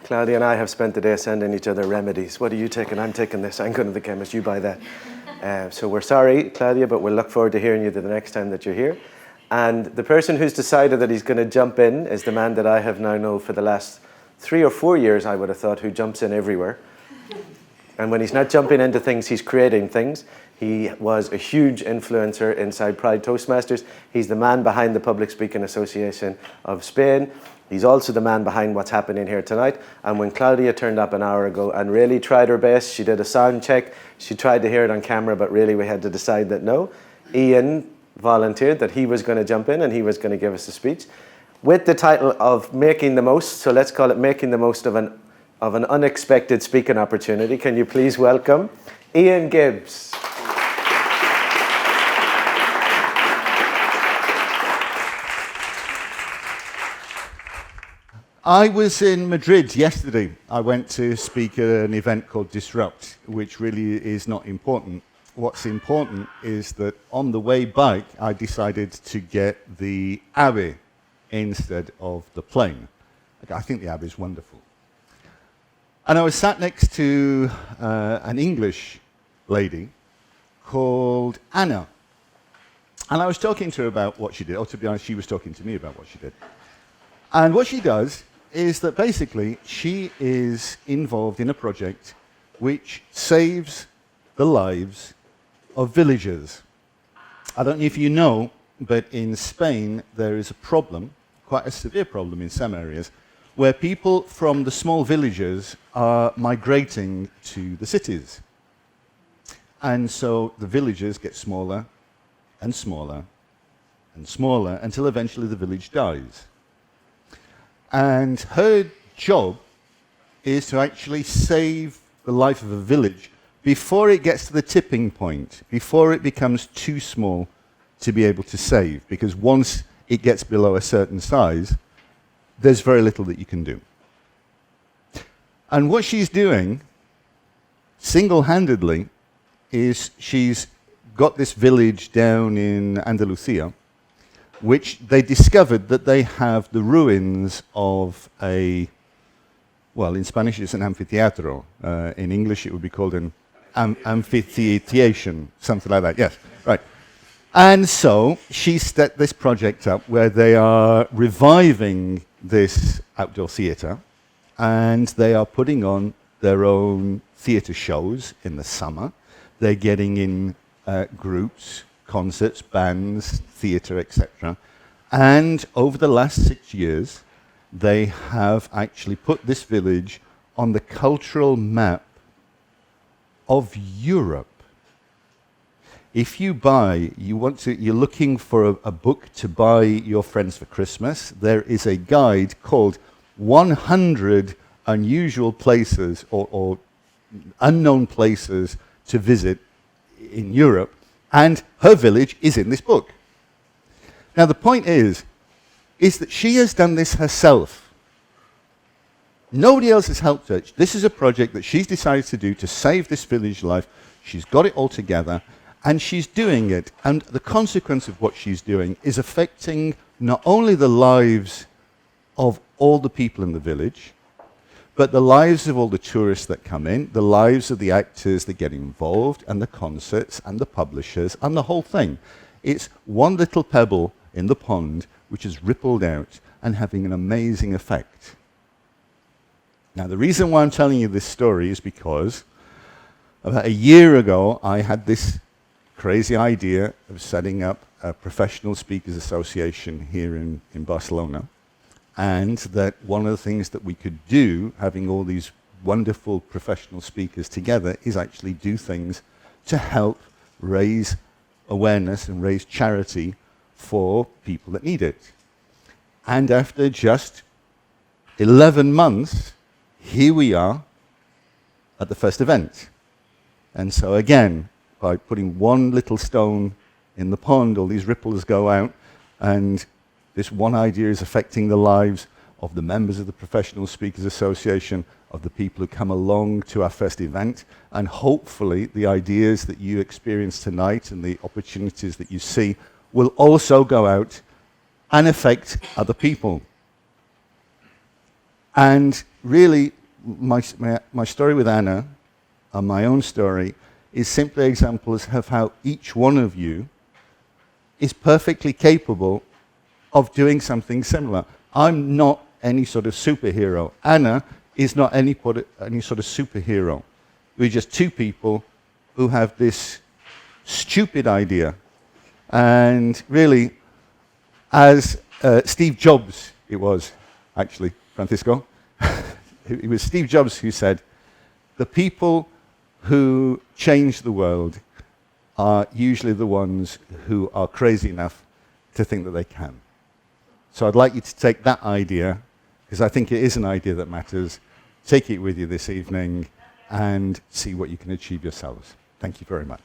Claudia and I have spent the day sending each other remedies. What are you taking? I'm taking this. I'm going to the chemist. You buy that. So we're sorry, Claudia, but we'll look forward to hearing you the next time that you're here. And the person who's decided that he's going to jump in is the man that I have now known for the last 3 or 4 years, I would have thought, who jumps in everywhere. And when he's not jumping into things, he's creating things. He was a huge influencer inside Pride Toastmasters. He's the man behind the Public Speaking Association of Spain. He's also the man behind what's happening here tonight. And when Claudia turned up an hour ago and really tried her best, she did a sound check. She tried to hear it on camera, but really we had to decide that no. Ian volunteered that he was going to jump in and he was going to give us a speech with the title of Making the Most. So let's call it Making the Most of an unexpected speaking opportunity. Can you please welcome Ian Gibbs? I was in Madrid yesterday. I went to speak at an event called Disrupt, which really is not important. What's important is that on the way back, I decided to get the AVE instead of the plane. I think the AVE is wonderful. And I was sat next to an English lady called Anna. And I was talking to her about what she did. Or to be honest, she was talking to me about what she did. And what she does is that basically she is involved in a project which saves the lives of villagers. I don't know if you know, but in Spain there is a problem, quite a severe problem in some areas, where people from the small villages are migrating to the cities. And so the villages get smaller and smaller and smaller until eventually the village dies. And her job is to actually save the life of a village before it gets to the tipping point, before it becomes too small to be able to save. Because once it gets below a certain size, there's very little that you can do. And what she's doing, single-handedly, is she's got this village down in Andalusia, which they discovered that they have the ruins of a, well, in Spanish it's an amphitheatro. In English it would be called an amphitheation, something like that, yes, right. And so she set this project up where they are reviving this outdoor theatre, and they are putting on their own theatre shows in the summer. They're getting in groups, concerts, bands, theatre, etc. And over the last 6 years, they have actually put this village on the cultural map of Europe. If you buy, you're looking for a book to buy your friends for Christmas, there is a guide called 100 Unusual Places or Unknown Places to Visit in Europe, and her village is in this book. Now the point is that she has done this herself. Nobody else has helped her. This is a project that she's decided to do to save this village life. She's got it all together, and she's doing it. And the consequence of what she's doing is affecting not only the lives of all the people in the village, but the lives of all the tourists that come in, the lives of the actors that get involved, and the concerts, and the publishers, and the whole thing. It's one little pebble in the pond which has rippled out and having an amazing effect. Now, the reason why I'm telling you this story is because about a year ago, I had this crazy idea of setting up a professional speakers association here in Barcelona. And that one of the things that we could do, having all these wonderful professional speakers together, is actually do things to help raise awareness and raise charity for people that need it. And after just 11 months, here we are at the first event. And so again, by putting one little stone in the pond, all these ripples go out, and this one idea is affecting the lives of the members of the Professional Speakers Association, of the people who come along to our first event, and hopefully the ideas that you experience tonight and the opportunities that you see will also go out and affect other people. And really, my story with Anna, and my own story, is simply examples of how each one of you is perfectly capable of doing something similar. I'm not any sort of superhero. Anna is not any sort of superhero. We're just two people who have this stupid idea. And really, as Steve Jobs, it was actually, Francisco, it was Steve Jobs who said, the people who change the world are usually the ones who are crazy enough to think that they can. So I'd like you to take that idea, because I think it is an idea that matters, take it with you this evening, and see what you can achieve yourselves. Thank you very much.